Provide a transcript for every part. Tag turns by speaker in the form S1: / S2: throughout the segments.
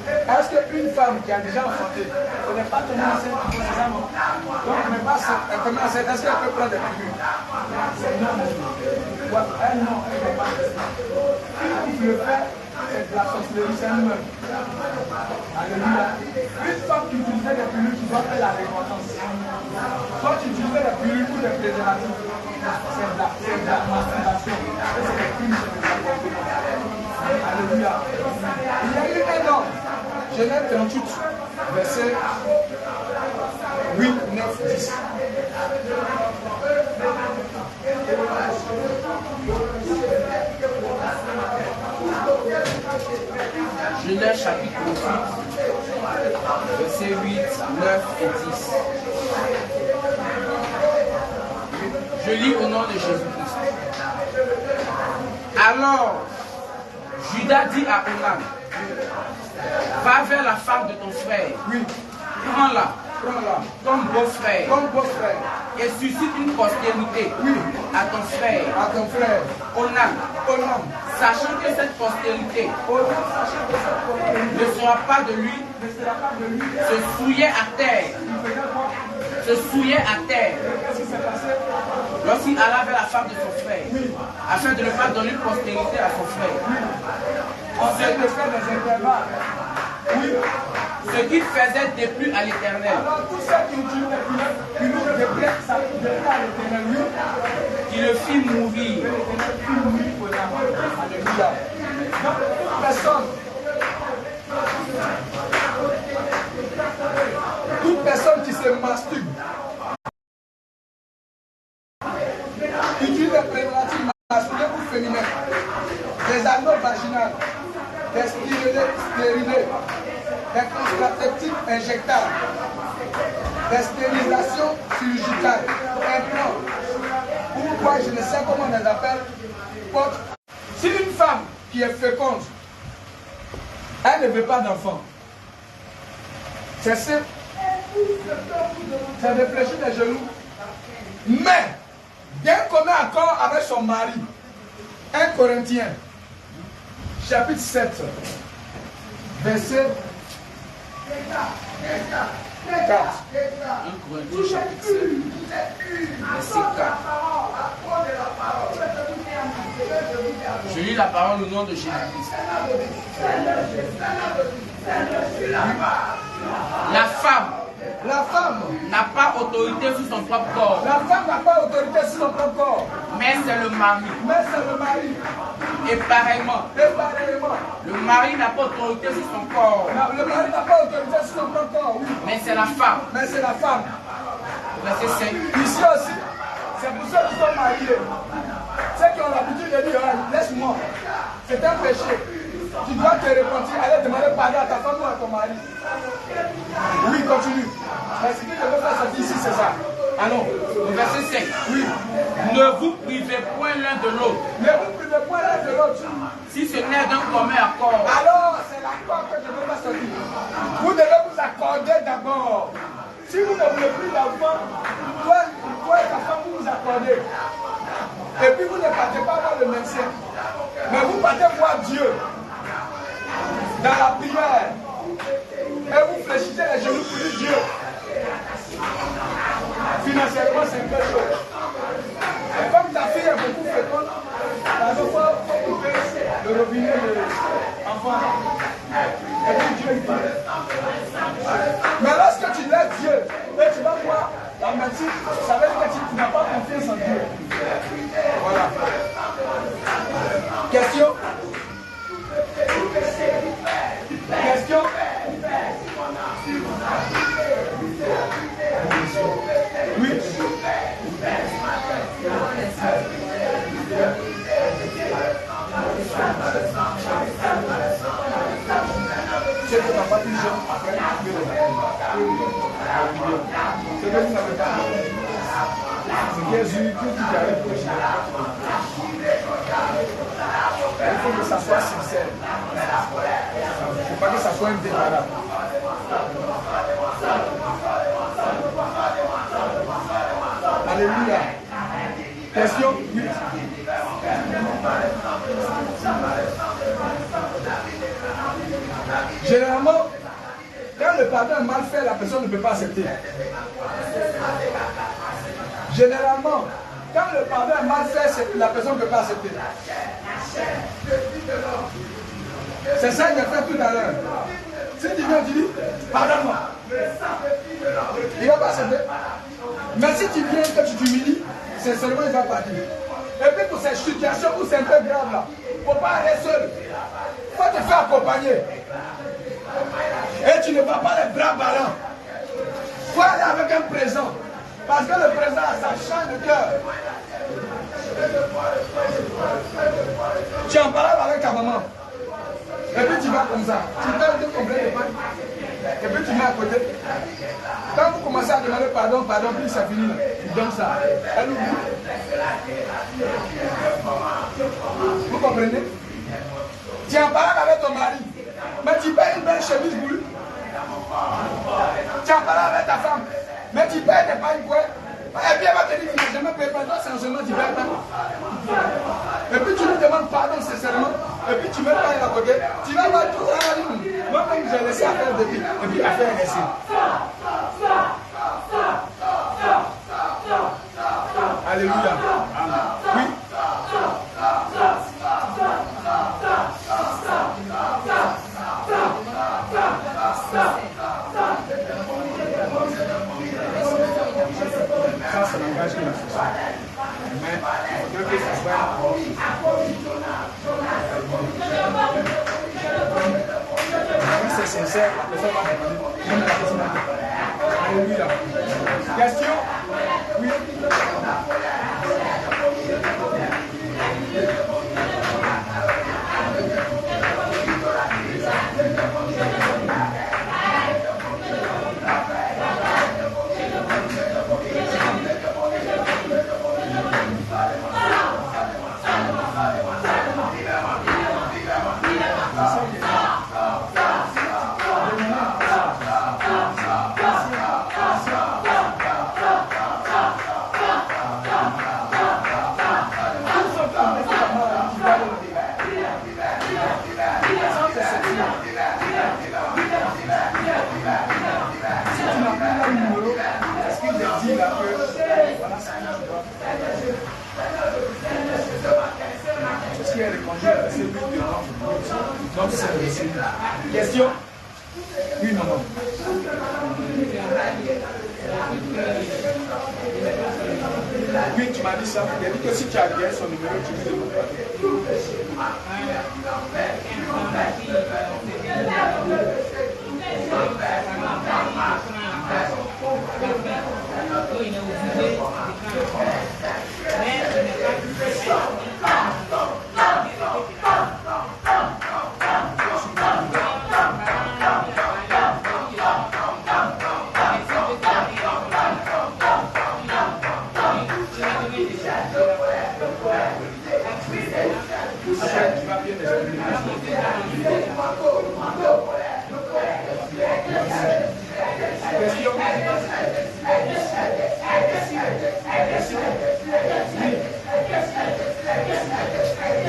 S1: Est-ce qu'une femme qui a déjà enfanté, ce n'est pas tombée enceinte pour ses amants? Donc, elle n'est pas tombée enceinte, est-ce qu'elle peut prendre des pilules? C'est non. Elle non, elle ne peut pas. Si tu le fais, c'est de la sorcellerie, c'est un meurtre. Alléluia. Une femme qui utilisait des pilules, tu dois faire la repentance. Soit tu utilisais des pilules ou des préservatifs, c'est de la masturbation. C'est des crimes, c'est de la. Alléluia. Il y a eu un homme, Genèse 38, verset 8, 9, 10.
S2: Genèse chapitre 38, verset 8, 9 et 10. Je lis au nom de Jésus-Christ. Alors, Judas dit à Onan, va vers la femme de ton frère.
S1: Oui.
S2: Prends-la.
S1: Prends-la.
S2: Comme beau-frère.
S1: Comme beau-frère.
S2: Et suscite une postérité.
S1: Oui.
S2: À ton frère.
S1: À ton frère.
S2: Onan.
S1: Onan.
S2: Sachant que cette postérité
S1: Onan, sachant que cette postérité
S2: ne sera pas de lui, se souillait à terre.
S1: Il faisait quoi?
S2: Se souillait à terre.
S1: Qu'est-ce qui s'est passé?
S2: Lorsqu'il alla vers la femme de son frère,
S1: oui,
S2: afin de ne pas donner postérité à son frère.
S1: Oui. En train de faire des intervalles. Oui.
S2: Ce qu'il faisait déplut à l'Éternel.
S1: Alors tout ça qui utilisent les pilotes, qui nous déplaît, ça déplaît à l'Éternel, oui.
S2: Qui le fit mourir.
S1: L'Éternel fit mourir pour la mort. Alléluia. Donc toute personne qui se masturbe, utilise des préservatifs masculins ou féminins, des anneaux vaginales, des stérilés, des contraceptifs injectables, des stérilisations chirurgicales, implants, ou quoi, je ne sais comment on les appelle. Si une femme qui est féconde, elle ne veut pas d'enfant, c'est simple, c'est de fléchir les genoux, mais d'un commun accord avec son mari. 1 Corinthiens, chapitre 7, verset 4.
S2: 1 Corinthiens, chapitre 7, verset 4. Je lis la parole au nom de Jésus-Christ. La femme n'a pas autorité sur son propre corps.
S1: La femme n'a pas autorité sur son propre corps.
S2: Mais c'est le mari.
S1: Mais c'est le mari.
S2: Et pareillement, le mari n'a pas autorité sur son corps.
S1: Le mari n'a pas autorité sur son propre corps, oui.
S2: Mais c'est la femme.
S1: Mais c'est la femme.
S2: Verset 5.
S1: Ici aussi, c'est pour ceux qui sont mariés. Ceux qui ont l'habitude de dire, laisse-moi, c'est un péché. Tu dois te repentir, aller demander pardon à ta femme ou à ton mari. Oui, continue. Mais ce que je veux faire sortir ici, c'est ça.
S2: Allons, au verset 5.
S1: Oui.
S2: Ne vous privez point l'un de l'autre.
S1: Ne vous privez point l'un de l'autre.
S2: Si ce n'est d'un commun accord.
S1: Alors, c'est l'accord que je veux faire sortir. Vous devez vous accorder d'abord. Si vous ne voulez plus d'enfant, toi et ta femme, vous vous accordez. Et puis vous ne partez pas voir le médecin. Mais vous partez voir Dieu. Dans la prière. Et vous fléchissez les genoux pour dire Dieu. Financièrement, c'est une belle chose. Et comme ta fille est beaucoup féconde, il faut couper le robinet de l'enfant. Et puis Dieu il parle. Mais lorsque tu laisses Dieu, et tu vas voir la médecine, ça veut dire que tu n'as pas confiance en Dieu. Voilà. Question? Question? Oui. C'est que tu n'as pas plus jeune après c'est que vous n'avez pas. C'est Jésus qui arrive au Jésus. Il faut que ça soit sincère. Il ne faut pas que ça soit indéparable. Alléluia. Question? Oui. Généralement, quand le pardon est mal fait, la personne ne peut pas accepter. Généralement, quand le pardon est mal fait, la personne ne peut pas accepter. C'est ça que j'ai fait tout à l'heure. Si tu viens, tu dis, pardonne-moi. Il ne va pas accepter. Mais si tu viens, que tu t'humilies, sincèrement, il va partir. Et puis pour ces situations où c'est un peu grave là, il ne faut pas aller seul. Il faut te faire accompagner. Et tu ne vas pas les bras ballants. Il faut aller avec un présent. Parce que le présent, ça change de cœur. Tu en parles avec ta maman. Et puis tu vas comme ça. Tu donnes deux complets de pain. Et puis tu mets à côté. Quand vous commencez à demander pardon, puis ça finit là. Tu donnes ça. Elle oublie. Vous comprenez? Tu en parles avec ton mari. Mais tu payes une belle chemise pour lui. Tu en parles avec ta femme. Mais tu payes des pains quoi? Et puis elle va te dire, tu n'as jamais payé pardon, sincèrement, tu payes pas. Et puis tu lui demandes pardon sincèrement. Et puis tu mets pas à côté. Tu vas voir tout ça. Moi-même, j'ai laissé affaire depuis. Et puis affaire est laissée. Alléluia. Oui. Ça, c'est langage que nous faisons. Mais il faudrait que ça soit. Si c'est sincère, la personne va demander. Même la personne va demander. Alléluia. Question? Oui. Donc c'est question. Oui, maman. Oui, tu m'as dit ça. Il a dit que si tu as bien son numéro, tu lui demandes pas.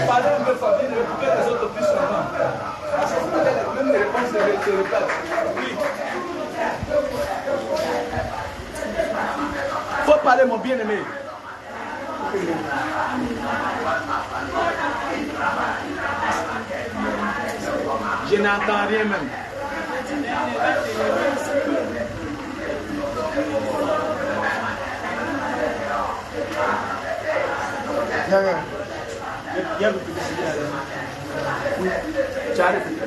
S1: Parlez un peu Fabien, écoutez les autres plus souvent. Parce que vous avez même les réponses se répètent. Oui. Faut parler mon bien-aimé. Je n'entends rien même. Il y a le petit oui. Tu as le petit.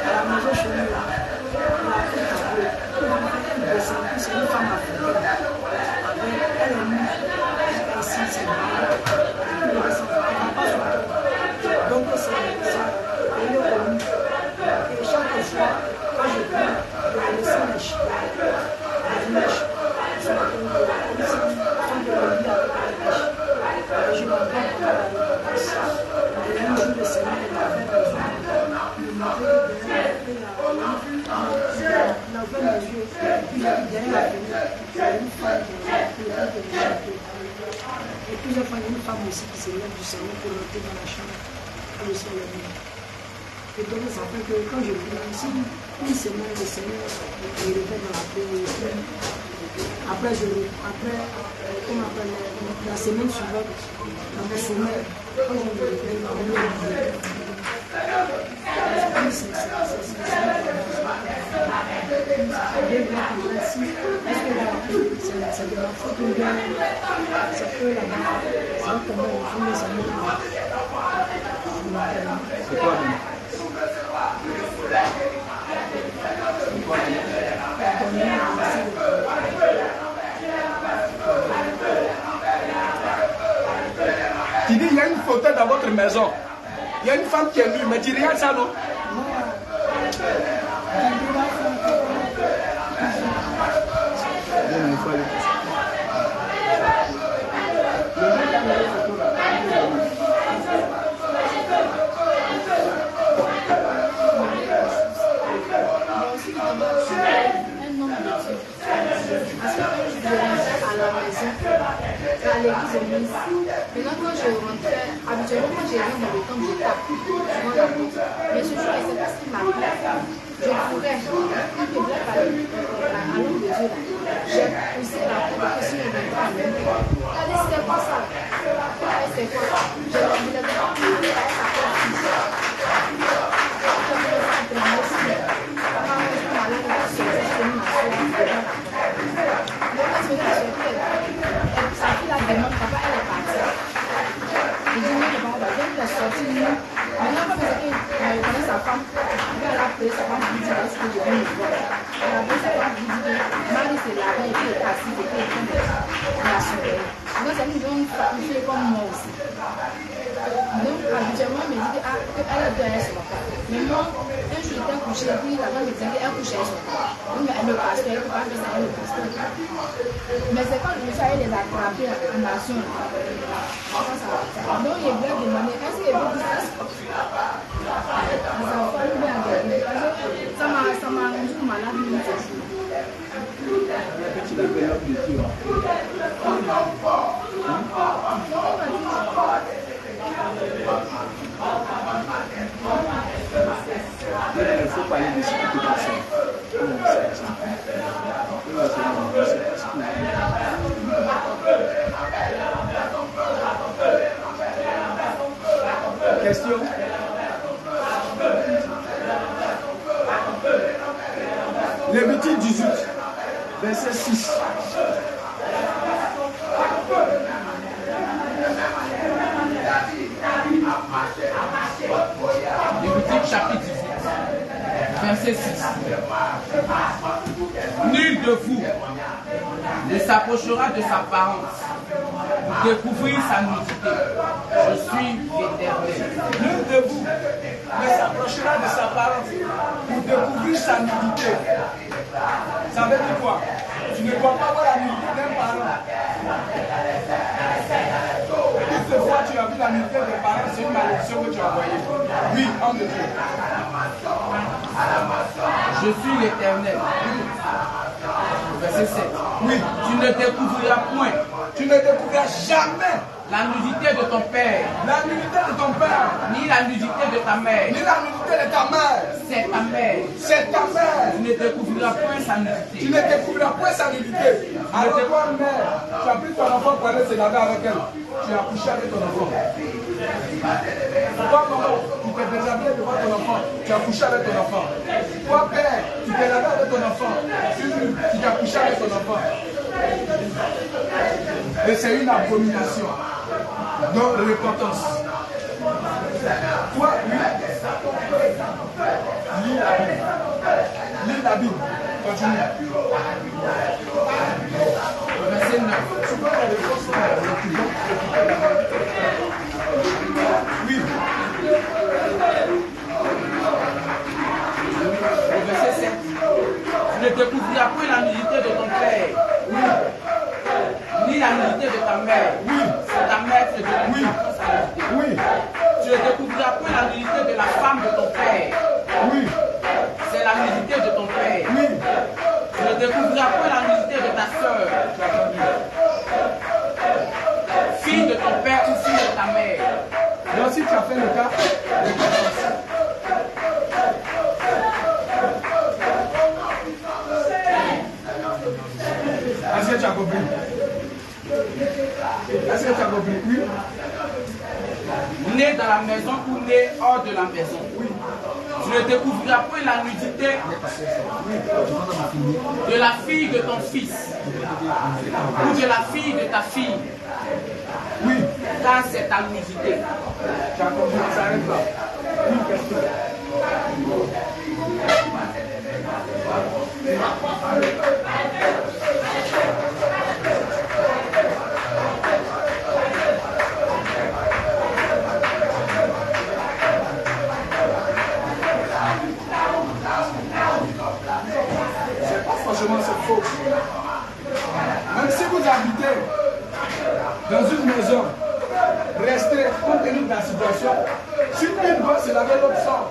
S3: À la maison chez nous, c'est une femme africaine. Elle est née ici, c'est donc elle est connue. Et chaque fois, quand je prends, je laisse les mèches. Les mèches. Je m'en vais pour la passe. Et un jour, le Seigneur m'a fait besoin de montrer l'envers mes yeux. Puis derrière la fenêtre, il y a une femme qui est échappée. Et plusieurs fois, il y a une femme aussi qui se lève du salon pour monter dans la chambre pour le soleil. Et donc ça fait que quand je viens ici, une semaine, le Seigneur me réveille dans la prière. Après, on appelle la semaine suivante, dans mon sommeil, quand je me réveille dans mon prière. C'est de la faute ou bien c'est que là-bas, c'est comment on fait les amis.
S1: C'est quoi donc? Tu dis, il y a une photo dans votre maison. Il y a une femme qui est nue, mais tu regardes ça, non?
S4: À l'église église. Maintenant, quand je rentrais, habituellement, quand j'ai vu mon temps, je tape souvent la porte. Mais ce jour, je ne sais pas ce qui m'a pris. Je courais. Quand je voulais parler à l'homme de Dieu, j'ai poussé la porte que si je ne venais pas à l'homme. Regardez, c'était quoi ça? C'est quoi? Je ne voulais pas courir à sa porte. Je voulais pas prendre aussi. Quand je suis malade, je suis sortie, je suis venue m'asseoir devant la porte. Donc, quand je suis sortie, sa fille la demande, papa, elle est partie. Il dit, non, papa, donc elle est sortie. Maintenant, comme c'est qu'il connaît sa femme, elle a appelé sa femme, lui dit, est-ce que je viens me voir? Elle a appelé sa femme, lui dit, Marie, c'est là-bas, et puis elle est assise, et puis elle est en train de la surveiller. Donc, ça nous donne une fille comme moi aussi. Donc, habituellement, on me dit qu'elle est derrière son papa. Mais moi, un jour, j'étais couchée, et puis la femme me disait qu'elle couchait avec son papa. Donc, elle me passe, elle ne peut pas faire ça, elle me passe. Mais c'est quand je me suis allée les attraper en nation. Donc, il voulait demander, est-ce qu'il veut dire ça? Ça m'a rendu malade.
S1: Tu développes le tir. Il faut parler de ce qui te concerne. Question? Lévitique 18, verset 6.
S2: Lévitique chapitre 18, verset 6. Nul de vous ne s'approchera de sa parente pour découvrir sa nudité. Je suis l'Éternel.
S1: Nul de vous ne s'approchera de sa parente pour découvrir sa nudité. Ça veut dire quoi? Tu ne dois pas voir la nudité d'un parent. Toutefois, tu as vu la nudité des parents, c'est une malédiction que tu as envoyée. Oui, homme de Dieu.
S2: Je suis l'Éternel. Verset 7.
S1: Oui,
S2: Tu ne découvriras point
S1: tu ne découvriras jamais
S2: la nudité de ton père,
S1: la nudité de ton père,
S2: ni la nudité de ta mère.
S1: ni la nudité de ta mère.
S2: C'est ta mère.
S1: C'est ta mère.
S2: Tu ne découvriras point sa
S1: Tu
S2: nudité.
S1: ne découvriras point sa nudité. Alors toi, mère, tu as pris ton enfant pour aller se laver avec elle. Tu as couché avec ton enfant. Toi, maman, tu t'es déshabillé devant ton enfant. Tu as couché avec ton enfant. Toi, père, tu t'es lavé avec ton enfant. Tu t'as couché avec ton enfant. Et c'est une abomination. Donc, repentance. Toi, oui. Lis la Bible. Lis la Bible. Continue.
S2: Verset 9.
S1: Oui.
S2: Verset 7. Tu ne découvriras point la nudité de ton père.
S1: Oui.
S2: Ni la nudité de ta mère.
S1: Oui.
S2: C'est ta mère qui te découvre.
S1: Oui. Oui.
S2: Tu ne découvriras point la nudité de la femme de ton père.
S1: Oui.
S2: C'est la nudité de ton père.
S1: Oui.
S2: Tu ne découvriras point la nudité de ta soeur. Fille de ton père ou fille de ta mère.
S1: Donc si tu as fait le cas, repentance. compris? Est-ce que tu as compris? Oui.
S2: Né dans la maison ou né hors de la maison.
S1: Oui.
S2: Tu ne découvriras point la nudité de la fille de ton fils ou de la fille de ta fille.
S1: Oui.
S2: Car c'est ta nudité.
S1: Tu as compris, ça arrive là. Une question. C'est pas forcément c'est faux. Même si vous habitez dans une maison, restez compte tenu de la situation. Si une doit se laver, l'autre sort.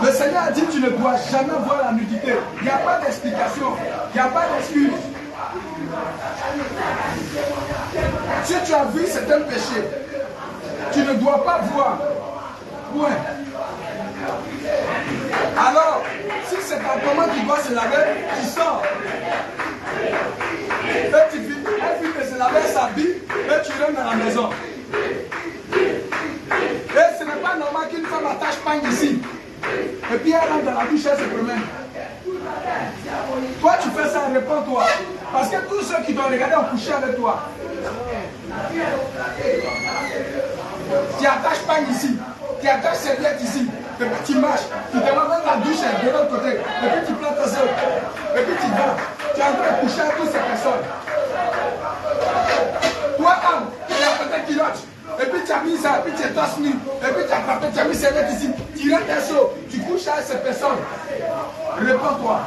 S1: Le Seigneur a dit tu ne dois jamais voir la nudité. Il n'y a pas d'explication. Il n'y a pas d'excuse. Si tu as vu, c'est un péché. Tu ne dois pas voir. Point. Alors, si c'est ta maman qui doit se laver, tu sors. Et tu vis, elle finit de se laver, elle s'habille, et tu rentres dans la maison. Et ce n'est pas normal qu'une femme attache pagne ici. Et puis elle rentre dans la douche, elle se promène. Toi, tu fais ça, réponds-toi. Parce que tous ceux qui doivent regarder ont couché avec toi. Tu attaches pagne ici. Tu attaches serviette ici. Et puis tu marches. Tu demandes même la douche de l'autre côté. Et puis tu prends ta soeur. Et puis tu vas. Tu es en train de coucher avec toutes ces personnes. Toi, homme, tu as peut-être culotte. Et puis tu as mis ça, et puis tu es torse nu. Et puis tu as frappé, tu as mis serviette ici. Tu rentres un saut. Tu couches avec ces personnes. Réponds-toi.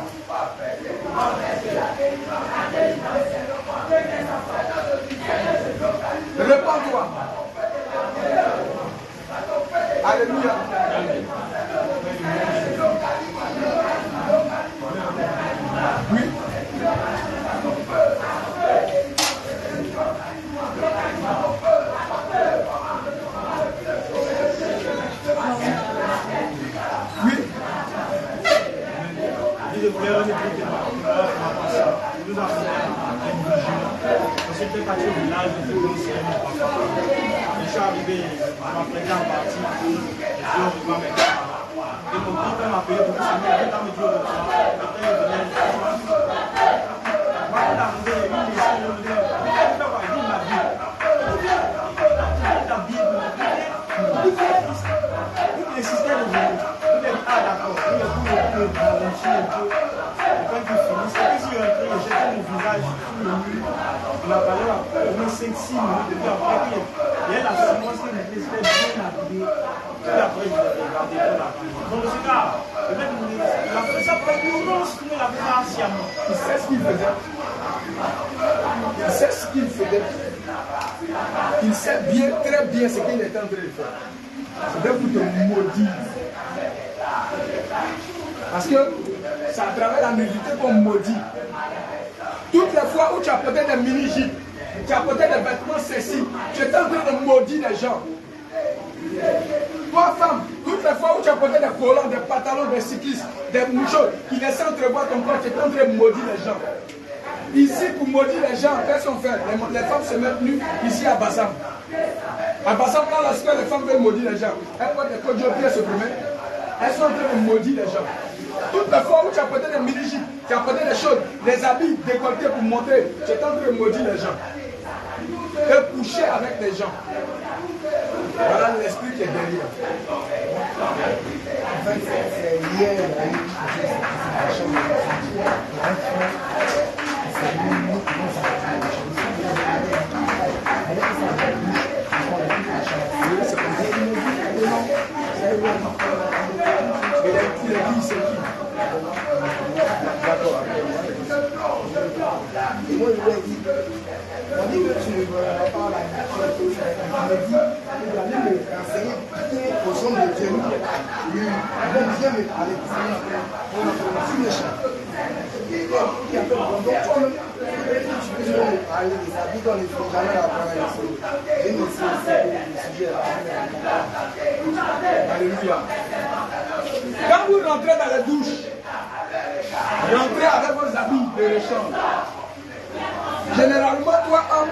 S1: Réponds-toi. Alléluia. Oui. Oui.
S5: J'étais parti au village, je suis arrivé à ma première partie, je suis ma mère. Et mon grand-père m'a appelé pour que ça m'aide à me dire de ça. Après, il venait. Moi, il est arrivé, il me dit, il me dit ma Bible. La Bible, il insistait de venir. Il a dit, ah d'accord, il a dit, quand il finit, c'est que si je rentrais, j'étais mon visage sur le mur. Il a parlé au moins 5-6 minutes. Et puis après, il y a la séquence qui était bien habillée. Puis après, il a regardé pour la vie. Donc, ce gars, il a fait ça pour l'ignorance, mais il a fait ça sciemment.
S1: Il sait ce qu'il faisait. Il sait ce qu'il faisait. Il sait bien, très bien ce qu'il est en train de faire. C'est pour te maudire. Parce que c'est à travers la nudité qu'on maudit. Toutes les fois où tu as porté des mini-jupes, tu as porté des vêtements sexy, tu es en train de maudire les gens. Toi, femme, toutes les fois où tu as porté des collants, des pantalons, des cyclistes, des mouchots qui laissent entrevoir ton corps, tu es en train de maudire les gens. Ici, pour maudire les gens, qu'est-ce qu'on fait? Les femmes se mettent nues ici à Bassam. À Bassam, là, lorsque les femmes veulent maudire les gens, elles portent des codes au pied, se promènent. Elles sont en train de maudire les gens. Toutes les fois où tu as porté des mini-jupes, tu as porté des choses, des habits décolletés pour montrer, tu es en train de maudire les gens. Et coucher avec les gens. Voilà l'esprit qui est derrière.
S6: En fait, c'est hier, et moi, je lui ai dit, on dit que tu ne veux pas la nature, il me dit, il doit même me renseigner aux hommes de Dieu. Ils vont bien me parler. On suis méchant. Il y a peu de bon. Donc, toi-même, tu peux me parler des habits qu'on ne fait jamais la première chose. Et nous, c'est le sujet.
S1: Alléluia. Quand vous rentrez dans la douche, Rentrez avec vos habits de rechange. Généralement, toi, homme,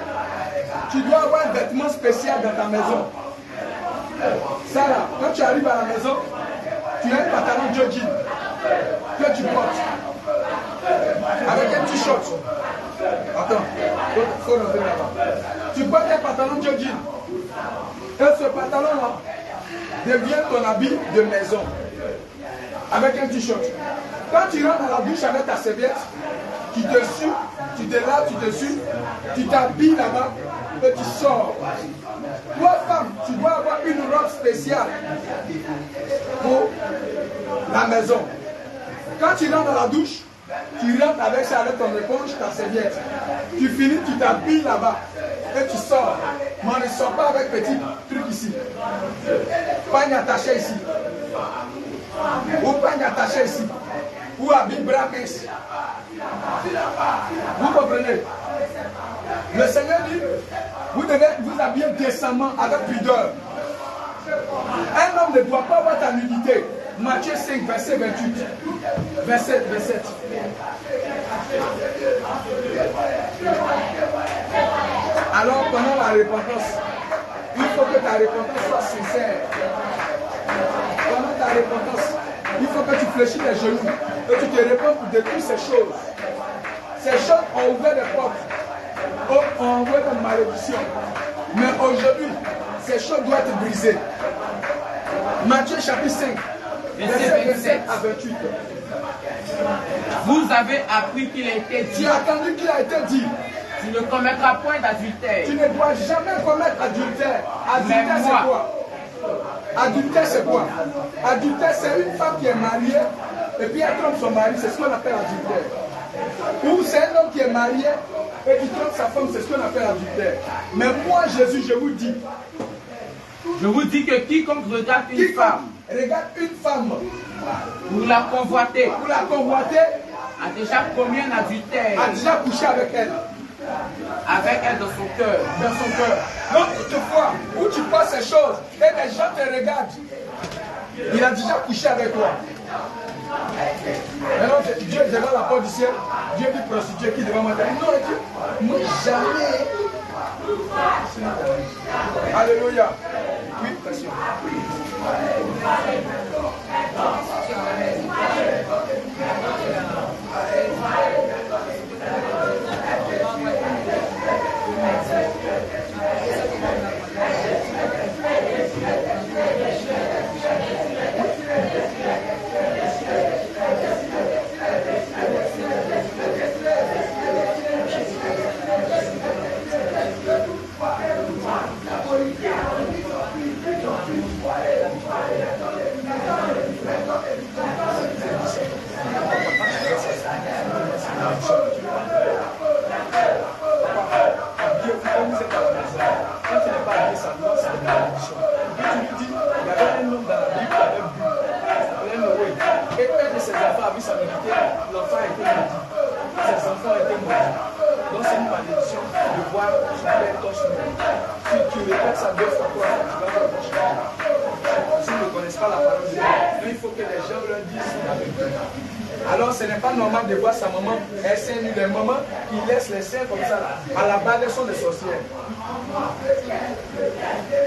S1: tu dois avoir un vêtement spécial dans ta maison. Ça là, quand tu arrives à la maison, tu as un pantalon jogging que tu portes. Avec un t-shirt. Attends, faut rentrer là-bas. Tu portes un pantalon jogging. Et ce pantalon-là devient ton habit de maison. Avec un t-shirt. Quand tu rentres dans la douche avec ta serviette, tu te sues, tu te laves, tu te sues, tu t'habilles là-bas et tu sors. Toi, femme, tu dois avoir une robe spéciale pour la maison. Quand tu rentres dans la douche, tu rentres avec ça, avec ton éponge, ta serviette. Tu finis, tu t'habilles là-bas et tu sors. Mais on ne sort pas avec petit truc ici. Pagne attaché ici. Ou pagne attaché ici. Ou habit bras mince. Vous comprenez? Le Seigneur dit, vous devez vous habiller décemment avec pudeur. Un homme ne doit pas avoir ta nudité. Matthieu 5, verset 28. Verset 27. Alors, pendant la repentance, il faut que ta repentance soit sincère. Pendant ta repentance, il faut que tu fléchis les genoux et tu te repentes de toutes ces choses. Ces choses ont ouvert des portes, ont ouvert des malédictions. Mais aujourd'hui, ces choses doivent être brisées. Matthieu chapitre 5, verset 27 à 28.
S2: Vous avez appris qu'il a été dit.
S1: Tu as entendu qu'il a été dit.
S2: Tu ne commettras point d'adultère.
S1: Tu ne dois jamais commettre adultère. Adultère, c'est quoi? Adultère, c'est quoi? Adultère, c'est une femme qui est mariée et puis elle trompe son mari, c'est ce qu'on appelle adultère. Ou c'est un homme qui est marié et qui trompe sa femme, c'est ce qu'on appelle adultère. Mais moi, Jésus, je vous dis
S2: que quiconque regarde une femme,
S1: regarde une femme
S2: pour la convoiter,
S1: a
S2: déjà commis un adultère,
S1: a déjà couché avec elle
S2: dans son cœur.
S1: Donc, toutefois, où tu passes ces choses et les gens te regardent, il a déjà couché avec toi. Maintenant, Dieu est devant la porte du ciel, Dieu dit prostituée qui devant moi. Non, Dieu, moi jamais. Alléluia. Oui, passion. L'enfant a été maudit. Ses enfants ont été maudits. Donc c'est une malédiction de voir son père torche nu. Si tu répètes ça 2 fois, tu vas voir torche nu. S'ils ne connaissent pas la parole de Dieu, mais il faut que les gens leur disent la vérité. Alors ce n'est pas normal de voir sa maman, elle seins nus, les mamans qui laissent les seins comme ça, à la base elles sont des sorcières.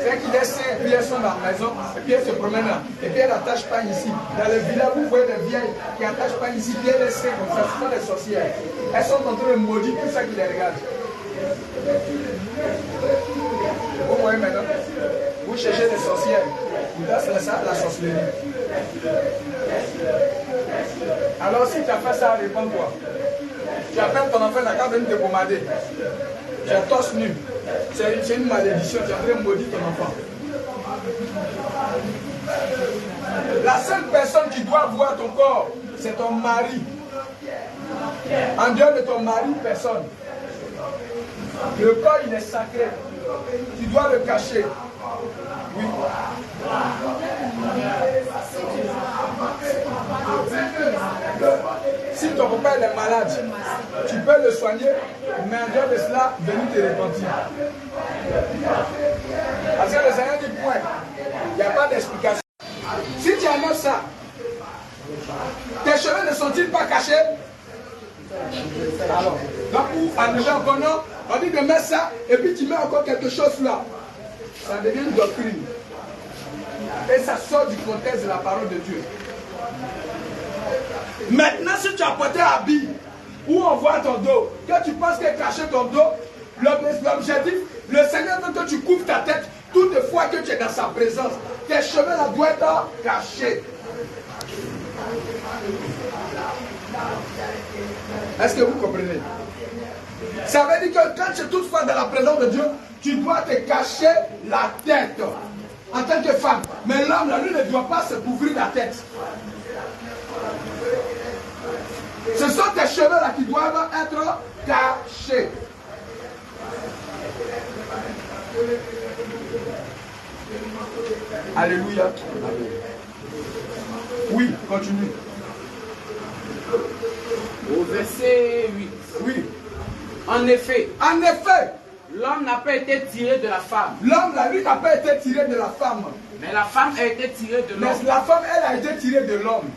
S1: C'est qu'ils laissent seins, et puis elles sont dans la maison, et puis elles se promènent là, et puis elles n'attachent pas ici. Dans le village, vous voyez des vieilles qui n'attachent pas ici, puis elles les seins comme ça, ce sont des sorcières. Elles sont en train de maudire tout ça qui les regarde. Vous voyez maintenant, vous cherchez des sorcières, là c'est ça la sorcellerie. Alors si tu as fait ça, réponds-toi. Tu appelles ton enfant, d'accord, venir te pommader. Tu es torse nu. C'est une malédiction, tu es en train de maudire ton enfant. La seule personne qui doit voir ton corps, c'est ton mari. En dehors de ton mari, personne. Le corps, il est sacré. Tu dois le cacher. Oui. Si ton papa est malade, tu peux le soigner, mais en dehors de cela, venir te repentir. Parce que le Seigneur dit point. Il n'y a pas d'explication. Si tu enlèves ça, tes cheveux ne sont-ils pas cachés? Alors, donc pour enlever encore non, on dit de mettre ça et puis tu mets encore quelque chose là. Ça devient une doctrine. Et ça sort du contexte de la parole de Dieu. Maintenant, si tu as porté un habit où on voit ton dos, que tu penses que cacher ton dos, l'objectif, le Seigneur veut que tu couvres ta tête toutefois que tu es dans sa présence. Tes cheveux là doivent être cachés. Est-ce que vous comprenez? Ça veut dire que quand tu es toutefois dans la présence de Dieu, tu dois te cacher la tête en tant que femme. Mais l'homme, là, lui, ne doit pas se couvrir la tête. Ce sont tes cheveux là qui doivent être cachés. Alléluia. Oui, continue.
S2: Au verset 8.
S1: Oui.
S2: En effet,
S1: l'homme
S2: n'a pas été tiré de la femme.
S1: L'homme, là, lui, n'a pas été tiré de la femme.
S2: Mais la femme a été tirée de l'homme.
S1: Mais la femme, elle a été tirée de l'homme.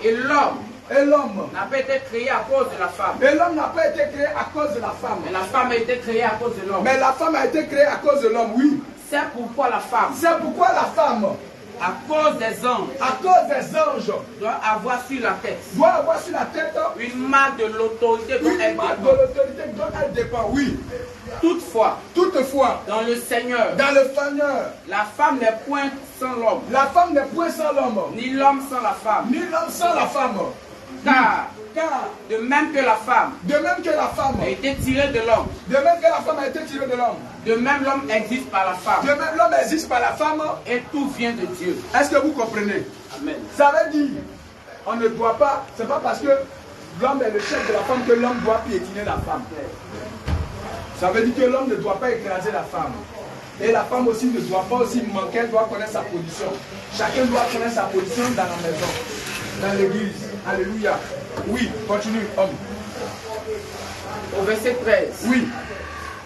S2: Et l'homme
S1: n'a
S2: pas été créé à cause de la femme.
S1: Et l'homme n'a pas été créé à cause de la femme.
S2: Mais la femme a été créée à cause de l'homme.
S1: Mais la femme a été créée à cause de l'homme, oui.
S2: C'est pourquoi la femme,
S1: à
S2: cause des anges, doit avoir sur la tête une marque de l'autorité dont elle dépend.
S1: Oui.
S2: Toutefois, dans le Seigneur, la femme n'est point sans l'homme. Ni l'homme sans la femme. Car de même que la femme a été tirée de l'homme, de même l'homme existe par la femme, et tout vient de Dieu.
S1: Est-ce que vous comprenez?
S2: Amen.
S1: Ça veut dire, on ne doit pas, c'est pas parce que l'homme est le chef de la femme que l'homme doit piétiner la femme. Ça veut dire que l'homme ne doit pas écraser la femme. Et la femme aussi ne doit pas aussi manquer, elle doit connaître sa position. Chacun doit connaître sa position dans la maison, dans l'église. Alléluia. Oui, continue, homme.
S2: Au verset 13.
S1: Oui.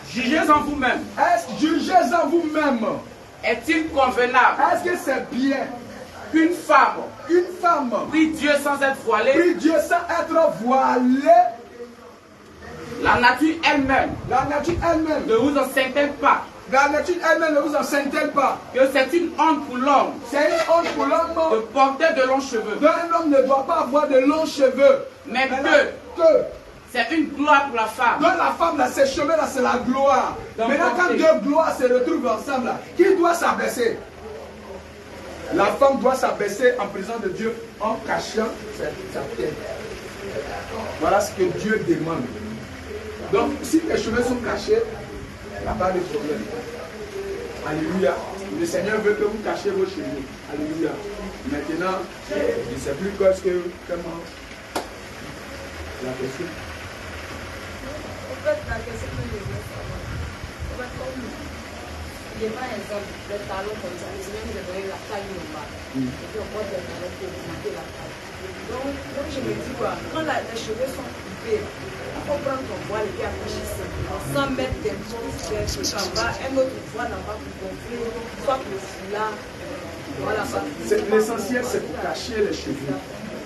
S2: Jugez en vous-même.
S1: Jugez en vous-même.
S2: Est-il convenable?
S1: Est-ce que c'est bien
S2: qu'une femme
S1: prie
S2: Dieu sans être voilée? La nature elle-même ne vous enseigne-t-elle pas? Que c'est une honte pour l'homme de porter de longs cheveux.
S1: L'homme ne doit pas avoir de longs cheveux.
S2: Mais que c'est une gloire pour la femme.
S1: Dans la femme, là, ses cheveux, là, c'est la gloire. Maintenant, quand deux gloires se retrouvent ensemble, là, qui doit s'abaisser? La femme doit s'abaisser en présence de Dieu en cachant sa tête. Voilà ce que Dieu demande. Donc, si tes cheveux sont cachés, il n'y a pas de problème. Alléluia. Le Seigneur veut que vous cachiez vos cheveux. Alléluia. Maintenant, je ne sais plus comment la question.
S4: En fait, la question que je voulais savoir, en fait, comme il y a par exemple le talon comme ça, le Seigneur nous a donné la taille normale. Et puis on porte le talon pour augmenter la taille. Donc je me dis quoi, quand les cheveux sont coupés, il faut prendre ton voile et puis afficher simplement, sans mettre des choses en bas, un autre voile en bas pour gonfler, soit le foulard. Voilà.
S1: L'essentiel, c'est pour cacher les cheveux.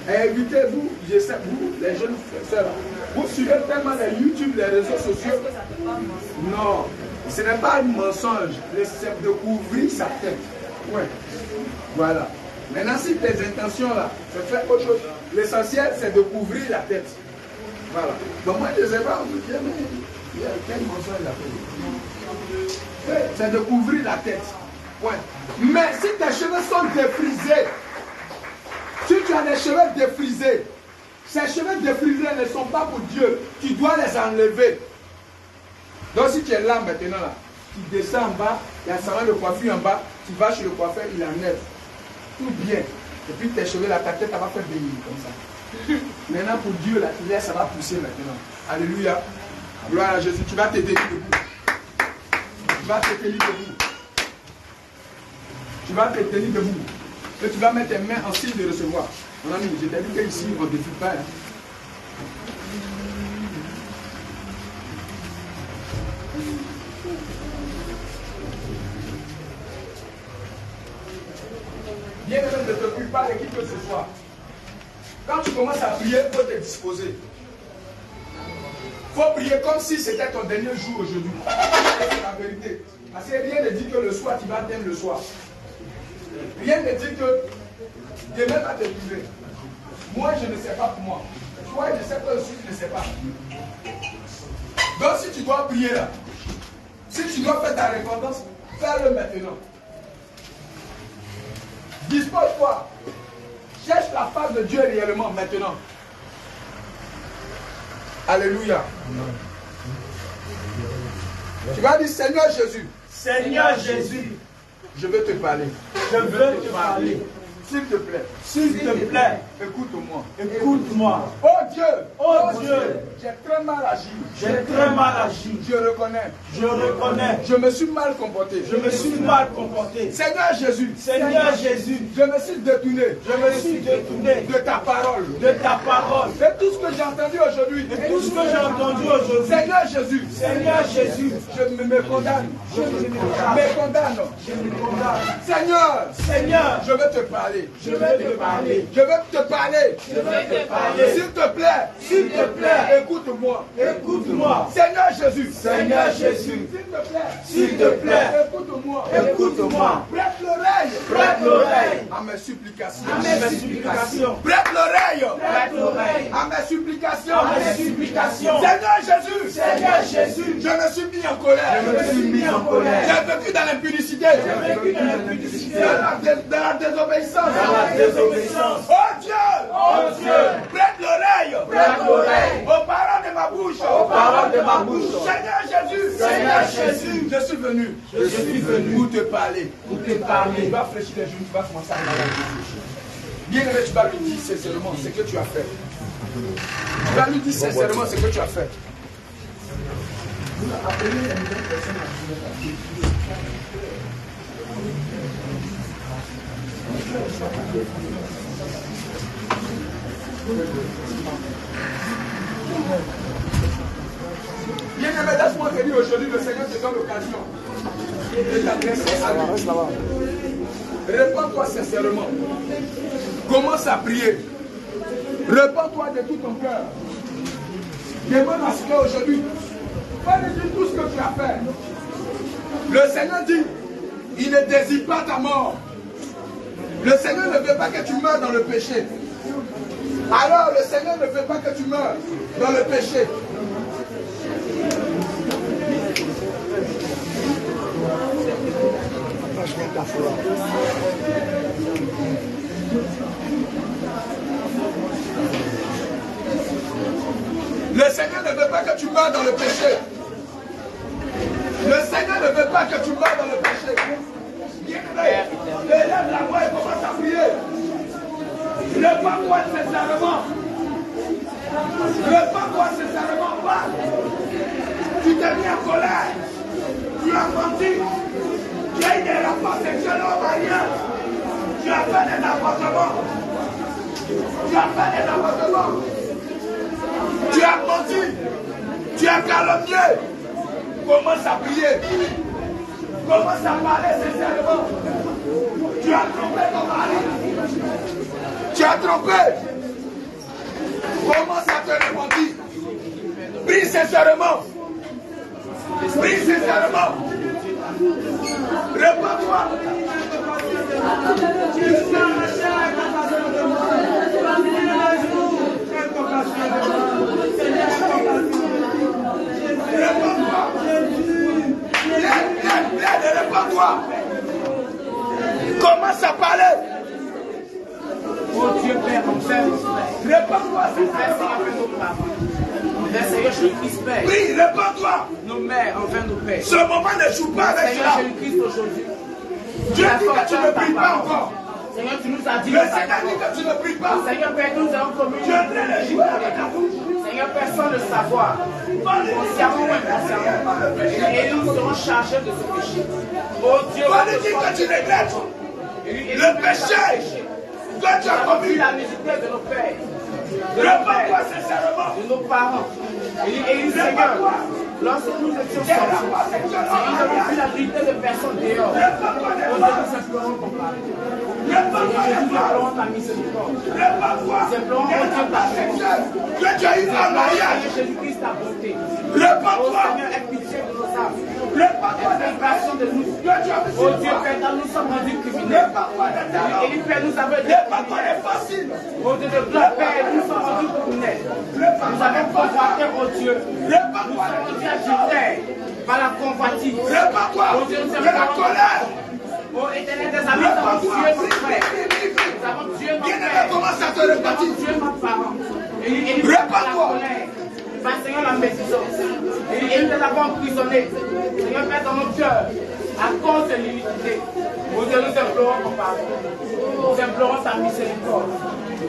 S1: Évitez-vous, je sais, vous, les jeunes frères, vous suivez tellement les YouTube, les réseaux sociaux.
S4: Est-ce que ça peut pas mentir?
S1: Non, ce n'est pas un mensonge, c'est de couvrir sa tête. Ouais. Voilà. Maintenant, si tes intentions là, c'est faire autre chose, l'essentiel c'est de couvrir la tête. Voilà. Donc moi je ne sais pas, on me dit, mais quel mensonge il a fait? C'est de couvrir la tête. Ouais. Mais si tes cheveux sont défrisés, si tu as des cheveux défrisés, ces cheveux défrisés ne sont pas pour Dieu. Tu dois les enlever. Donc si tu es là maintenant, là, tu descends en bas, il y a un salon de coiffure en bas, tu vas chez le coiffeur, il enlève. Tout bien. Et puis tes cheveux, là, ta tête, elle va faire baigner comme ça. Maintenant pour Dieu, là, tu laisses, ça va pousser maintenant. Alléluia. Gloire à Jésus. Tu vas te tenir debout. Tu vas te tenir debout. Tu vas te tenir debout. Et tu vas mettre tes mains en signe de recevoir. Mon ami, je t'ai dit qu'ici, on ne défile pas. Hein. Bien, ne t'occupe pas de qui que ce soit. Quand tu commences à prier, il faut te disposer. Il faut prier comme si c'était ton dernier jour aujourd'hui. C'est la vérité. Parce que rien ne dit que le soir, tu vas t'aimer le soir. Rien ne dit que demain va te trouver. Moi, je ne sais pas pour moi. Toi, je sais que aussi, tu ne sais pas. Donc, si tu dois prier là, si tu dois faire ta repentance, fais-le maintenant. Dispose-toi. Cherche la face de Dieu réellement maintenant. Alléluia. Tu vas dire, Seigneur Jésus.
S5: Seigneur Jésus.
S1: Je veux te parler.
S5: Je veux te parler.
S1: S'il te plaît.
S5: S'il te plaît.
S1: Écoute-moi.
S5: Écoute-moi.
S1: Oh Dieu.
S5: Oh Dieu.
S1: J'ai très mal agi.
S5: J'ai très mal agi.
S1: Je reconnais.
S5: Je reconnais.
S1: Je me suis mal comporté.
S5: Je me suis mal comporté.
S1: Seigneur Jésus.
S5: Seigneur Jésus.
S1: Je me suis détourné.
S5: Je me suis détourné
S1: de ta parole.
S5: De ta parole.
S1: De tout ce que j'ai entendu aujourd'hui.
S5: De tout ce que j'ai entendu aujourd'hui.
S1: Seigneur Jésus.
S5: Seigneur Jésus.
S1: Je me condamne.
S5: Je me
S1: condamne.
S5: Je me condamne.
S1: Seigneur.
S5: Seigneur.
S1: Je veux te parler.
S5: Je veux te parler.
S1: Je veux te parler.
S5: Je veux te parler.
S1: S'il te plaît.
S5: S'il te plaît.
S1: Écoute-moi.
S5: Écoute-moi.
S1: Seigneur Jésus.
S5: Seigneur Jésus.
S1: S'il te plaît.
S5: S'il te plaît.
S1: Écoute-moi.
S5: Écoute-moi.
S1: Prête l'oreille.
S5: Prête l'oreille.
S1: À mes supplications.
S5: À mes supplications.
S1: Prête l'oreille.
S5: Prête l'oreille.
S1: À mes supplications.
S5: À mes supplications.
S1: Seigneur Jésus.
S5: Seigneur Jésus.
S1: Je me suis mis en colère.
S5: Je me suis mis en colère.
S1: J'ai vécu dans l'impudicité.
S5: J'ai vécu dans l'impudicité.
S1: Dans la désobéissance.
S5: Désobéissance.
S1: Oh Dieu!
S5: Oh Dieu!
S1: Prête l'oreille!
S5: Prête l'oreille!
S1: Aux paroles de ma bouche!
S5: Aux paroles de ma bouche!
S1: Seigneur Jésus!
S5: Seigneur Jésus!
S1: Je suis venu!
S5: Je suis venu
S1: pour te parler!
S5: Pour te parler!
S1: Tu vas fléchir les genoux, tu vas commencer à parler. Bien aimé, tu vas lui dire sincèrement ce que tu as fait. Tu vas lui dire sincèrement ce que tu as fait. Vous appelez une nouvelle personne à vous. Bien aimé, laisse-moi te dire aujourd'hui, le Seigneur te donne l'occasion de t'adresser à lui. Réponds-toi sincèrement. Commence à prier. Réponds-toi de tout ton cœur. Demande à ce qu'aujourd'hui, fais-lui dire tout ce que tu as fait. Le Seigneur dit, il ne désire pas ta mort. Le Seigneur ne veut pas que tu meurs dans le péché. Alors le Seigneur ne veut pas que tu meurs dans le péché. Le Seigneur ne veut pas que tu meurs dans le péché. Le Seigneur ne veut pas que tu meurs dans le péché. Élève la voix et commence à prier. Répands-toi sincèrement. Répands-toi sincèrement. Pas. Tu t'es mis en colère. Tu as menti. Tu as eu des rapports sexuels au mariage. Tu as fait des avortements. Tu as fait des avortements. Tu as menti. Tu as calomnié. Commence à prier. Commence à parler sincèrement. Tu as trompé ton mari. Tu as trompé. Commence à te repentir. Prie sincèrement. Prie sincèrement. Réponds-toi. Réponds-toi. Réponds-toi. Commence à parler.
S2: Oh Dieu Père,
S1: réponds-toi.
S2: Seigneur Jésus-Christ, Père.
S1: Oui, réponds-toi.
S2: Nos mères envers nos pères.
S1: Ce moment ne joue pas avec
S2: Seigneur
S1: cela.
S2: Jésus-Christ aujourd'hui.
S1: Dieu dit que tu ne pries pas encore.
S2: Seigneur, tu nous as dit.
S1: Le Seigneur dit que tu ne pries pas.
S2: Seigneur Père, nous avons communié.
S1: Tu es en train de jouer avec ta bouche.
S2: Seigneur Père, sans le savoir, consciemment ou inconsciemment, et nous serons chargés de ce péché. Oh Dieu,
S1: Dieu dit que tu regrettes le péché que tu as commis.
S2: La nudité de nos pères,
S1: réponds-toi sincèrement,
S2: de nos parents. Et Seigneur, lorsque nous étions sortis, nous avons vu la nudité de personnes dehors. Oh Dieu, nous simplement comparé. Nous implorons ta miséricorde. Nous implorons, oh Dieu, ta grâce.
S1: Tu as eu un mariage.
S2: Jésus-Christ, ta bonté.
S1: Répands-toi.
S2: Oh Seigneur, aie pitié de nos âmes. Aie compassion de nous. Oh Dieu, Père, quand nous sommes rendus criminels. Et Père, nous avons été criminels. Oh Dieu de gloire, Père, nous sommes rendus criminels. Nous avons convoité, oh Dieu. Nous sommes rendus agitaires par la convoitise. Oh Dieu, nous sommes
S1: de la colère.
S2: Oh Éternel des amis, nous avons tué nos frères. Nous avons tué nos frères.
S1: Commence à te
S2: Nous
S1: repentir.
S2: avons tué nos parents. Et nous avons la colère. Par Seigneur, la médisance. Et nous les avons emprisonnés. Seigneur, Père, dans nos cœurs, à cause de l'iniquité. Oh Dieu, nous implorons ton pardon. Nous implorons ta miséricorde.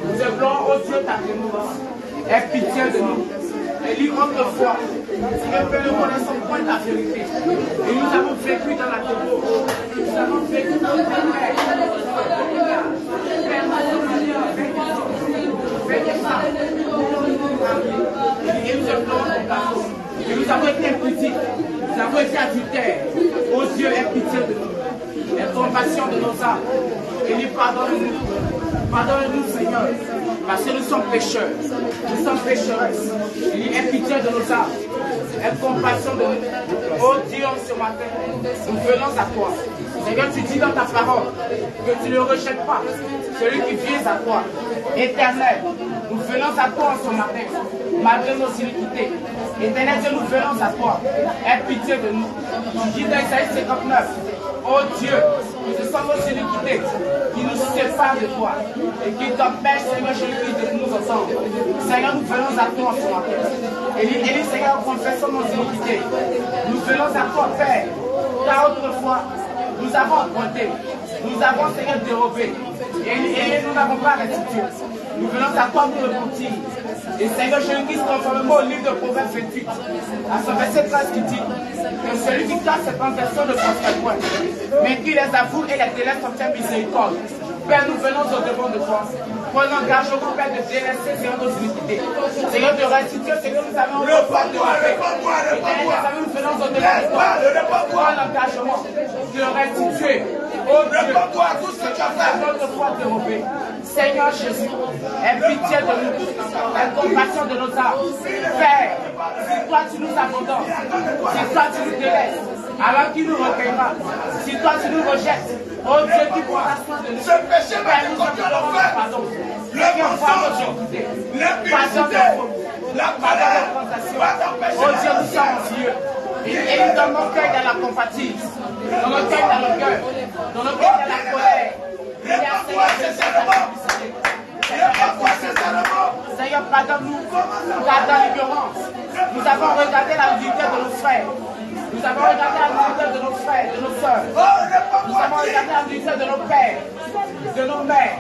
S2: Nous implorons, oh Dieu, ta délivrance. Aie pitié de nous. Élie, autrefois, Seigneur, Père, nous connaissons point la vérité. Et nous avons vécu dans la débauche. Nous avons vécu dans le ténèbres. Et nous implorons ton pardon. Et nous avons été impudiques. Nous avons été adultères. Oh Dieu, aie pitié de nous. Aie compassion de nos âmes. Et pardonne-nous. Pardonne-nous, Seigneur. Parce que nous sommes pécheurs. Nous sommes pécheresses. Il aie pitié de nos âmes. Aie compassion de nous. Oh Dieu, ce matin, nous venons à toi. Seigneur, tu dis dans ta parole que tu ne rejettes pas celui qui vient à toi. Éternel, nous venons à toi en ce matin, malgré nos iniquités. Éternel Dieu, nous venons à toi. Aie pitié de nous. Tu dis dans Isaïe 59, oh Dieu, ce sont nos iniquités qui nous séparent de toi et qui t'empêchent, Seigneur Jésus-Christ, de nous entendre. Seigneur, nous venons à toi en ce matin. Élie, Seigneur, confessons nos iniquités. Nous venons à toi, Père, car autrefois, nous avons emprunté, nous avons, Seigneur, dérobé, et nous n'avons pas restitué. Nous venons à toi pour repentir. Et Seigneur Jésus-Christ, conformément au livre de Proverbes 28, à son verset 13 qui dit que celui qui cache ses transgressions ne prospère point, mais qui les avoue et les délaisse obtient miséricorde. Père, nous venons au devant de toi. Prenons engagement, Père, de délaisser, Seigneur, nos iniquités. Seigneur, de restituer ce que nous avons reçu de la paix. Nous venons au devant de toi. Prends l'engagement de restituer. Oh Dieu, tout ce que tu as fait notre foi dérobé. Seigneur Jésus, aie pitié de nous, aie compassion de nos âmes. Père, si toi tu nous abandonnes, si toi tu nous délaisses, alors qui nous recueillera? Si toi tu nous rejettes, oh Dieu, qui prendra soin de nous?
S1: Ce péché va
S2: Père, nous
S1: te
S2: implorons pardon.
S1: Le mensonge, l'impudicité, la colère,
S2: oh Dieu, nous sommes vieux. Et dans nos cœurs, il y a la compatisse, dans nos cœurs, il y a le cœur, dans nos cœurs, il y a la colère. Seigneur, pardonne-nous, pardonne l'ignorance. Nous avons regardé la nudité de nos frères. Nous avons regardé la nudité de nos frères, de nos sœurs. Nous avons regardé la nudité de nos pères, de nos mères.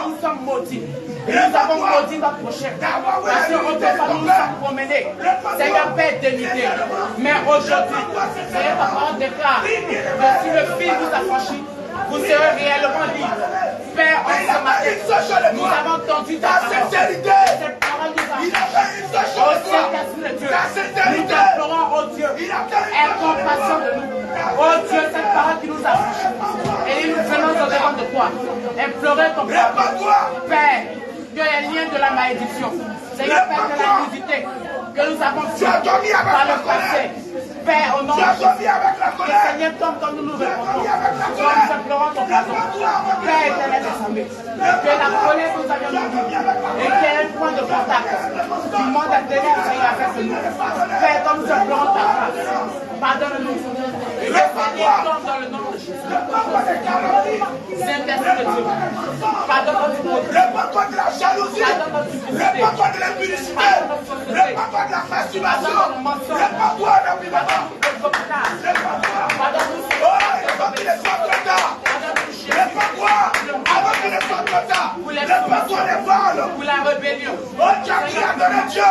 S2: Nous sommes maudits. Et nous avons maudit notre prochain. Parce qu'autrefois nous nous sommes promenés. Seigneur, Père dénudé. Mais aujourd'hui, Seigneur, ta parole déclare que si le Fils nous affranchit, vous serez réellement libres. Père, en ce matin, nous avons entendu ta parole. Cette parole nous a oh Dieu, nous t'implorons, oh Dieu, aie compassion de nous. Oh Dieu, cette parole qui nous a franchis. Et nous venons au devant de toi. Implorer ton pardon. Père, que les liens de la malédiction, Seigneur, Père, de la nudité que nous avons fait par le passé. Père, au nom de Jésus, que Seigneur tombe quand nous nous répondons. Quand nous implorons ton pardon. Père éternel des armées, que la colère que nous avions nous et qu'il y ait un point de contact du monde intérieur, Seigneur, avec nous. Père, quand nous implorons ta grâce, pardonne-nous. Et que Seigneur tombe dans le nom de Jésus. Saint-Esprit de Dieu, pardonne notre maudit.
S1: Répands-toi de la jalousie. Répands-toi de l'impudicité. Répands-toi de la masturbation. Répands-toi de l'abîmement. Répands-toi. Avant qu'il ne soit trop tard. Répands-toi. Avant qu'il ne soit trop tard. Répands-toi des vols.
S2: Pour la rébellion.
S1: Oh, tu as donné Dieu.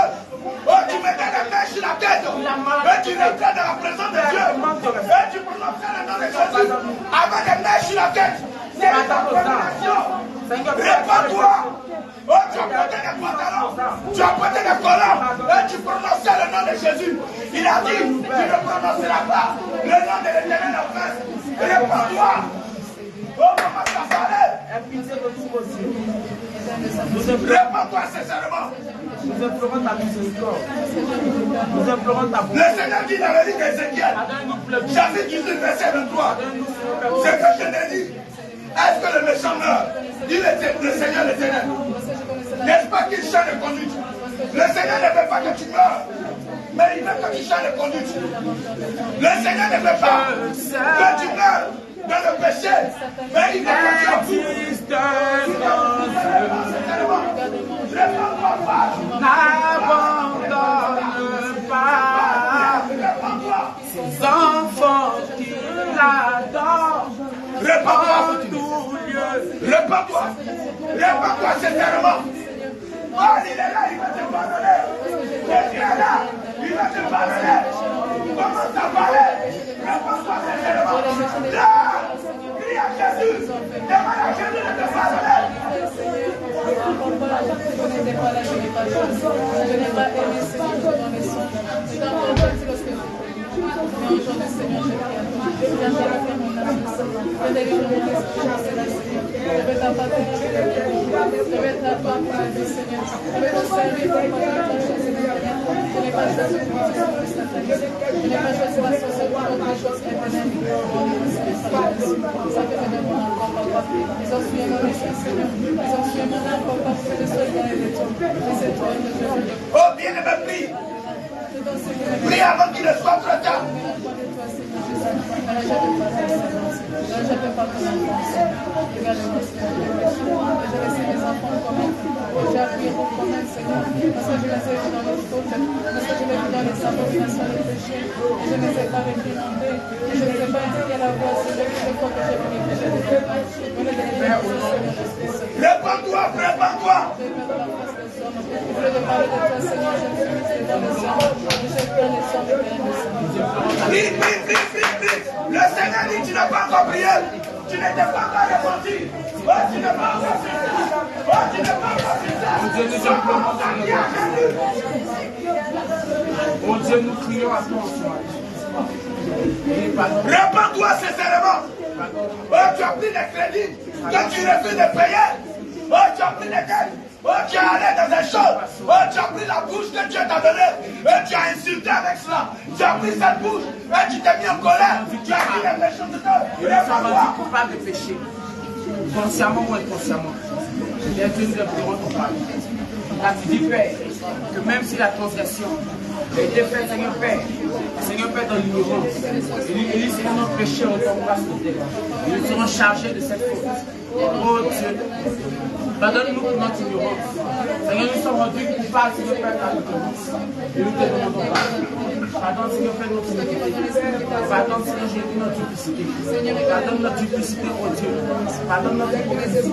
S1: Oh, tu mettais les mains sur la tête. Et tu rentrais dans la présence de Dieu. Et tu prononçais le nom de Jésus. Avec les mains sur la tête. C'est la condamnation. Répands-toi. Oh, tu as porté des pantalons. Tu as porté des collants. Et tu prononçais le nom de Jésus. Il a dit, tu ne prononceras pas le nom de l'Éternel en face. Répands-toi. Oh, Répands-toi sincèrement.
S5: Nous implorons ta miséricorde. Nous implorons ta bonté.
S1: Le Seigneur dit dans le livre d'Ézéchiel, chapitre 18, verset 23, ce que je t'ai dit, est-ce que le méchant meurt? Dit le Seigneur l'Éternel. N'est-ce pas qu'il change de conduite? Le Seigneur ne veut pas que tu meurs, mais il veut que tu changes de conduite. Le Seigneur ne veut pas que tu meurs dans le péché, mais il veut que tu approuves.
S2: N'abandonne pas ses enfants qui l'adorent.
S1: Répands-toi. Répands-toi sincèrement. Oh, il est là, il va te pardonner. Jésus est là, il va te pardonner. Commence à parler. Répands-toi sincèrement. Là, crie à Jésus. Demande à Jésus de te pardonner.
S4: Je n'ai pas aimé ce que je dans les sons. Je t'en prie lorsque je mais aujourd'hui, Seigneur, je prie à toi. Viens faire mon âme, Seigneur. Délivre mon esprit, Seigneur. Je vais t'appartenir, je vais t'appartenir, Seigneur. Je vais te servir pour partager, Seigneur. Je n'ai pas choisi une position de satanisme. Je n'ai pas choisi la sorcellerie pour autre chose éternelle. Ça fait de mon enfant, papa. Ils ont suivi mon esprit, Seigneur. Ils ont suivi mon âme, papa, pour que je sois dans les étoiles. Et c'est toi que je veux.
S1: Oh, bien-aimé, prie. Prie avant qu'il ne soit trop tard.
S4: Je ne peux pas ton enfance. Regarde-moi, Seigneur. Je vais laisser mes enfants comme j'ai appris à reconnaître, Seigneur, parce que je les ai vus dans les fautes, parce que je les ai vus dans les abominations, les péchés. Je ne les ai pas réprimandés. Je ne les ai pas indiqués à la voix, Seigneur, chaque fois que j'ai vu les péchés de Dieu.
S1: Répands-toi, répands-toi.
S4: Je voulais te parler de toi, Seigneur. Je suis dans le sang. Je pleure les sangs de
S1: Prie. Le Seigneur dit tu n'as pas encore prié. Tu n'étais pas encore repenti. Oh, tu n'es pas encore prié. Oh, tu n'es pas encore prié.
S2: Oh Dieu, nous crions à toi.
S1: Répands-toi sincèrement. Oh, tu as pris des crédits que tu refuses de payer. Oh, tu as pris des dettes. Oh, tu es allé dans des choses. Oh, tu as pris la bouche que Dieu t'a donnée. Et tu as insulté avec cela. Tu as pris cette bouche. Et tu t'es mis en colère. Tu as dit les méchants de Dieu.
S2: Et nous sommes rendus coupables de péché. Consciemment ou inconsciemment. Bien que nous implorons ton pardon. Car tu dis, Père, que même si la transgression a été faite, Seigneur Père, dans l'ignorance, et lui, Seigneur, notre péché, on tombera sur terre. Et nous serons chargés de cette faute. Oh Dieu, pardonne-nous pour notre ignorance. Seigneur, nous sommes rendus coupables, Seigneur Père, dans l'ignorance. Et nous te demandons pardon. Pardonne, Seigneur Père, notre iniquité. Pardonne, Seigneur Jésus, notre duplicité. Pardonne notre duplicité, oh Dieu. Pardonne notre hypocrisie.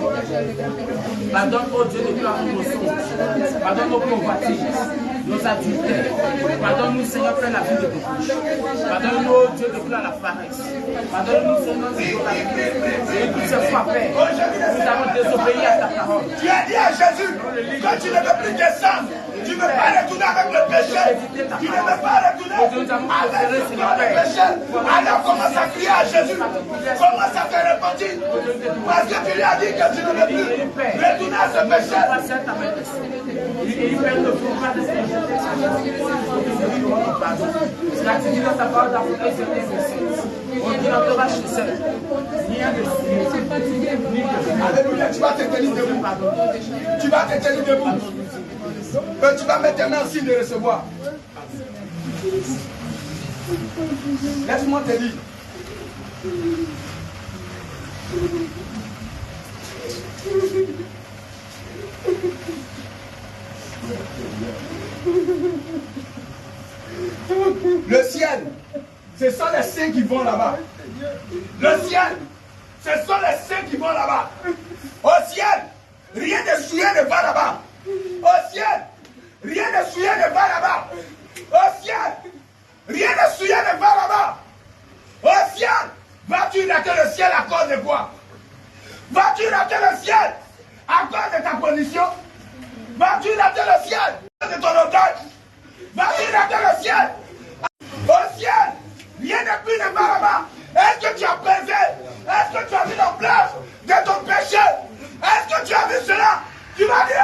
S2: Pardonne, oh Dieu, de tout nos mensonges. Pardonne nos convoitises, nos adultères. Pardonne-nous, Seigneur Père, la vie de nos bouches. Pardonne-nous, oh Dieu, de tout la paresse. Pardonne-nous, Seigneur, de tout la vie. Et toutes ces fois, Père, nous avons désobéi à ta parole.
S1: Tu as dit à Jésus que tu ne veux plus descendre. Tu ne veux pas retourner avec le péché. Tu ne veux pas retourner avec le péché. Alors commence à crier à Jésus. Commence à te repentir. Parce que tu lui as dit que tu ne veux plus retourner à ce péché.
S2: Il fait le pouvoir de Seigneur. Cela te dit dans ta parole d'apôtre on dit dans Thomas seul. Ni un de ni de
S1: Alléluia, tu vas te tenir debout. Tu vas te tenir debout. Tu vas maintenant signe de recevoir. Laisse-moi te dire. Le ciel, ce sont les saints qui vont là-bas. Le ciel, ce sont les saints qui vont là-bas. Au ciel, rien de souillé ne va là-bas. Au ciel, rien de souillé ne va là-bas. Au ciel, rien de souillé ne va là-bas. Au ciel, vas-tu rater le ciel à cause de quoi? Vas-tu rater le ciel à cause de ta position? Vas-tu rater le ciel à cause de ton orgueil? Vas-tu rater le ciel? Au ciel, rien de plus ne va là-bas. Est-ce que tu as pesé? Est-ce que tu as vu l'ampleur de ton péché? Est-ce que tu as vu cela? Tu vas dire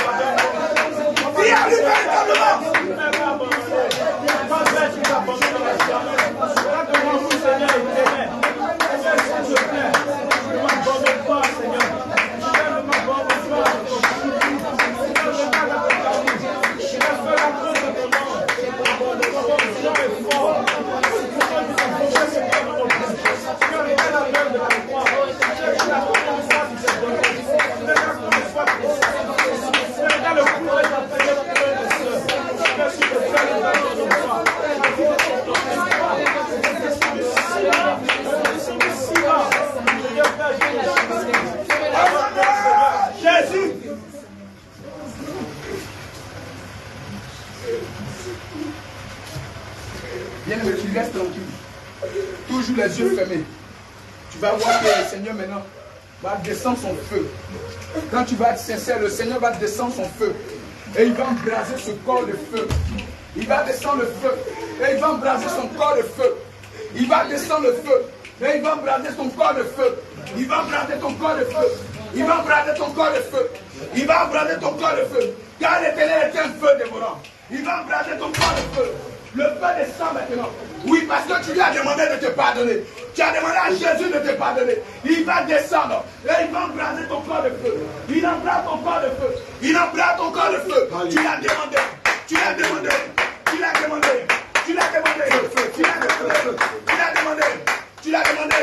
S1: tu restes tranquille. Toujours les yeux fermés. Tu vas voir que le Seigneur maintenant va descendre son feu. Quand tu vas être sincère, le Seigneur va descendre son feu. Et il va embraser ce corps de feu. Il va descendre le feu. Et il va embraser son corps de feu. Il va descendre le feu. Et il va embraser son corps de feu. Il va embraser ton corps de feu. Il va embraser ton corps de feu. Il va embraser ton corps de feu. Car l'Éternel est un feu dévorant. Il va embraser ton corps de feu. Le feu descend maintenant. Oui, parce que tu lui as demandé de te pardonner. Tu as demandé à Jésus de te pardonner. Il va descendre. Et il va embraser ton corps de feu. Il embrase ton corps de feu. Il embrase ton corps de feu. Tu l'as demandé. Tu l'as demandé. Tu l'as demandé. Tu l'as demandé. Tu l'as demandé. Tu l'as demandé. Tu l'as demandé.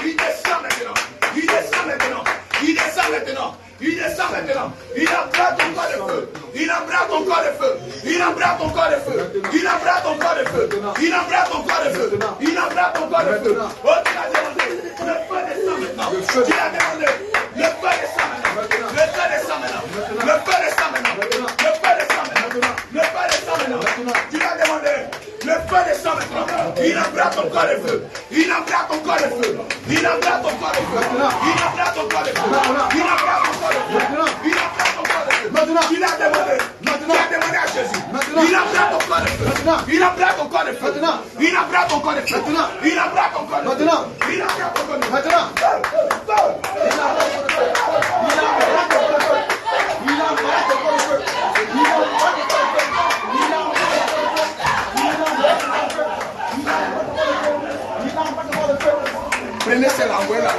S1: Il descend maintenant. Il descend maintenant. Il descend maintenant. Il descend maintenant. Il embrasse ton corps de feu. Il embrasse ton corps de feu. Il embrasse ton corps de feu. Il embrasse ton corps de feu. Il embrasse ton corps de feu. Il embrasse ton corps de feu. Oh, tu l'as demandé. Le feu descend maintenant. Tu l'as demandé. Le feu descend maintenant. Le feu descend maintenant. Le feu descend maintenant. Le feu descend maintenant. Le feu descend maintenant. Tu l'as demandé. Le feu descend maintenant. Il embrasse ton corps de feu. Il embrasse ton corps de feu. Il embrasse ton corps de feu. Il embrasse ton corps de feu. Il embrasse ton corps de feu. Il embrasse ton corps de feu. Il a demandé. Il a demandé à Jésus. Il embrasse ton corps de feu. Il embrasse ton corps de feu. Il embrasse ton corps de feu. Il embrasse ton corps de feu. Il embrasse ton corps de feu. Prenez cette langue là.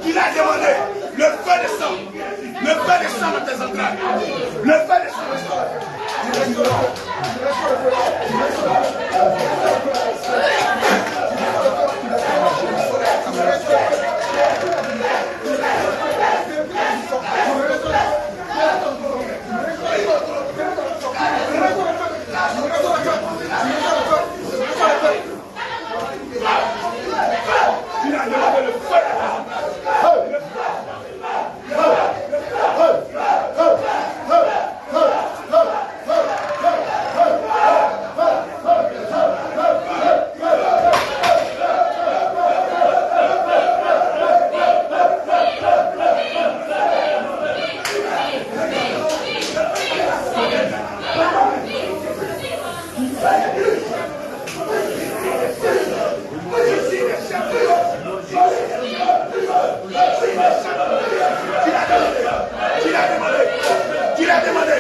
S1: Il a demandé le feu descend. Le feu descend dans tes entrailles. Le feu descend. Il a demandé le feu. Tu l'as demandé.